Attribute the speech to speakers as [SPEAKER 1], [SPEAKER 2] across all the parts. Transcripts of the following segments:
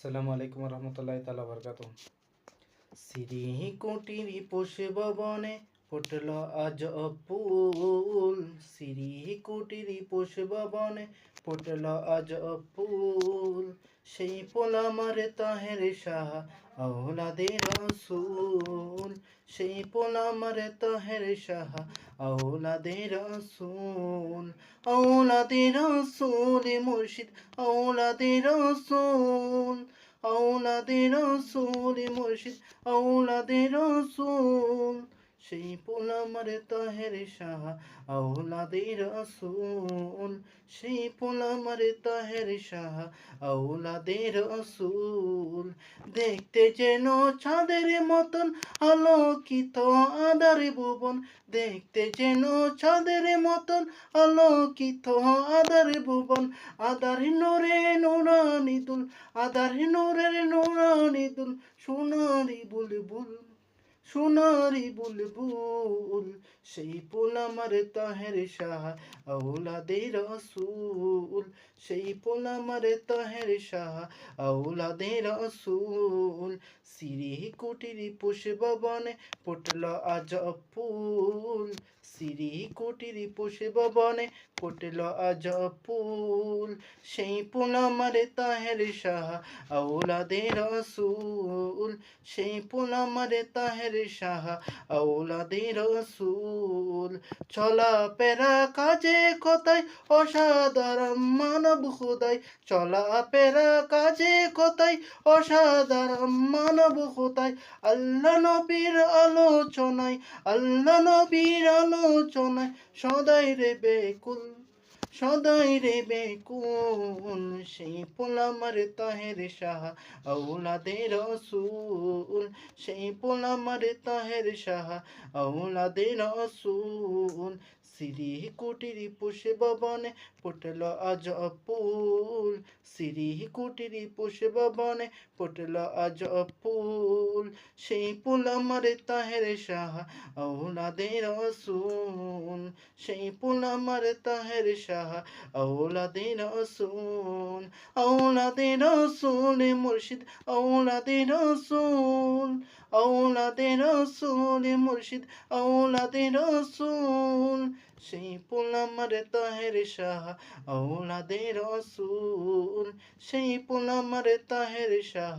[SPEAKER 1] আসসালামু আলাইকুম রহমতুল্লাহ তাআলা বারাকাতুহু। সিরি কুটিরি পোষে ভবনে ফুটল আজ ফুল। সিরি কুটিরি পোষে ভবনে ফুটল আজ ফুল। সেই ফুল আমার তাহের শাহ আওলাদে রাসূল। সেই ফুল আমার তাহের শাহ আওলাদে রাসূল। আওলাদে রাসূল মুর্শিদ আওলাদে রাসূল। আওলাদে রাসূল মুর্শিদ আওলাদে রাসূল। সেই ফুল আমার তাহের শাহ আওলাদে রাসূল। সেই ফুল আমার তাহের শাহ আওলাদে রাসূল। দেখতে যেন চাঁদের মতন আলোকিত আদার ভুবন। দেখতে যেন চাঁদের মতন আলোকিত আদার ভুবন। আদার নূরে নুরানি দুল, আদার নূরের নুরানি দুল। সোনারি বুলবুল, সোনারি বুলবুল। সেই ফুল আমার তাহের শাহ আওলাদে রাসূল। সেই ফুল আমার তাহের শাহ আওলাদে রাসূল। সিরি কুটিরি পোষে ভবনে ফুটল আজ ফুল। সিরি কুটিরি পোষে ভবনে ফুটল আজ ফুল। সেই ফুল আমার তাহের শাহ আওলাদে রাসূল। সেই ফুল আমার তাহের শাহ আওলাদে রাসূল। চলা পেরা কাজে কথায় অসাধারণ মানব খোদাই। চলা পেরা কাজে কথায় অসাধারণ মানব খোদাই। আল্লাহ নবীর আলোচনায়, আল্লাহ নবীর আলোচনায় সদাই রে বেকুল, সদাই রে বেকুল। সেই ফুল আমার তাহের শাহ আওলাদে রাসূল। সেই ফুল আমার তাহের শাহ আওলাদে রাসূল। সিরি কুটিরি পোষে ভবনে ফুটল আজ ফুল। সিরি কুটিরি পোষে ভবনে ফুটল আজ ফুল। সেই ফুল আমার তাহের শাহ আওলাদে রাসূল। সেই ফুল আমার তাহের শাহ আওলাদে রাসূল। আওলাদে রাসূল মুর্শিদ আওলাদে রাসূল। আওলাদে রাসূল মুর্শিদ আওলাদে রাসূল। সেই ফুল আমার তাহের শাহ আওলাদে রাসূল। সেই ফুল আমার তাহের শাহ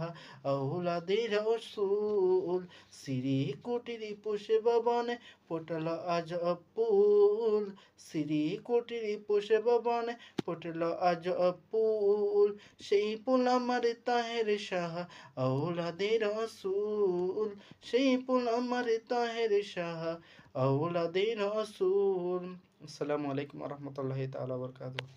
[SPEAKER 1] আওলাদে রাসূল। সিরি কুটিরি পোষে ভবনে ফুটল আজ ফুল। সিরি কুটিরি পোষে ভবনে ফুটল আজ ফুল। সেই ফুল আমার তাহের শাহ আওলাদে রাসূল। সেই ফুল আমার তাহের শাহ আওলাদে রাসূল। আসসালামু আলাইকুম রহমতুল্লাহ তাআলা বারাকাতুহু।